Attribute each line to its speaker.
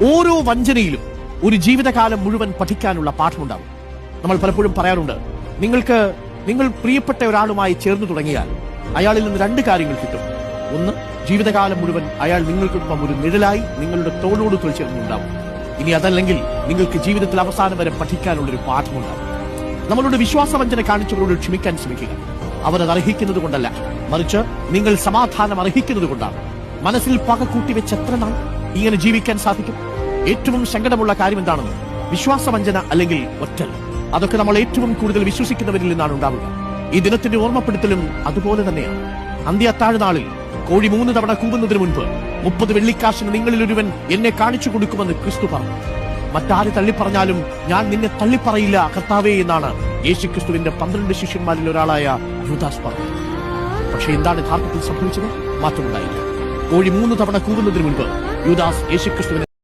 Speaker 1: ഓരോ വഞ്ചനയിലും ഒരു ജീവിതകാലം മുഴുവൻ പഠിക്കാനുള്ള പാഠമുണ്ടാവും. നമ്മൾ പലപ്പോഴും പറയാറുണ്ട്, നിങ്ങൾ പ്രിയപ്പെട്ട ഒരാളുമായി ചേർന്ന് തുടങ്ങിയാൽ അയാളിൽ നിന്ന് രണ്ട് കാര്യങ്ങൾ കിട്ടും. ഒന്ന്, ജീവിതകാലം മുഴുവൻ അയാൾ നിങ്ങൾക്കൊപ്പം ഒരു നിഴലായി നിങ്ങളുടെ തോളോട് ചേർന്നുണ്ടാവും. ഇനി അതല്ലെങ്കിൽ നിങ്ങൾക്ക് ജീവിതത്തിൽ അവസാനം വരെ പഠിക്കാനുള്ളൊരു പാഠമുണ്ടാവും. നമ്മളോട് വിശ്വാസവഞ്ചന കാണിച്ചവരോട് ക്ഷമിക്കാൻ ശ്രമിക്കുക. അവരത് അർഹിക്കുന്നത് കൊണ്ടല്ല, മറിച്ച് നിങ്ങൾ സമാധാനം അർഹിക്കുന്നത് കൊണ്ടാണ്. മനസ്സിൽ പക കൂട്ടിവെച്ച് എത്ര നാൾ ഇങ്ങനെ ജീവിക്കാൻ സാധിക്കും? ഏറ്റവും സങ്കടമുള്ള കാര്യം എന്താണെന്ന്, വിശ്വാസവഞ്ചന അല്ലെങ്കിൽ ഒറ്റൽ. അതൊക്കെ നമ്മൾ ഏറ്റവും കൂടുതൽ വിശ്വസിക്കുന്നവരിൽ നിന്നാണ് ഉണ്ടാവുക. ഈ ദിനത്തിന്റെ ഓർമ്മപ്പെടുത്തലും അതുപോലെ തന്നെയാണ്. അന്ത്യ അത്താഴനാളിൽ കോഴി 3 തവണ കൂവുന്നതിന് മുൻപ് 30 വെള്ളിക്കാശിന് നിങ്ങളിൽ ഒരുവൻ എന്നെ കാണിച്ചു കൊടുക്കുമെന്ന് ക്രിസ്തു പറഞ്ഞു. മറ്റാര് തള്ളിപ്പറഞ്ഞാലും ഞാൻ നിന്നെ തള്ളിപ്പറയില്ല കർത്താവേ എന്നാണ് യേശുക്രിസ്തുവിന്റെ 12 ശിഷ്യന്മാരിൽ ഒരാളായ യൂദാസ് പറഞ്ഞത്. പക്ഷെ എന്താണ് യഥാർത്ഥത്തിൽ സംഭവിച്ചത്? മാറ്റമുണ്ടായില്ല. കോഴി 3 തവണ കൂവുന്നതിന് മുൻപ് യൂദാസ് യേശുക്രിസ്തുവിനെ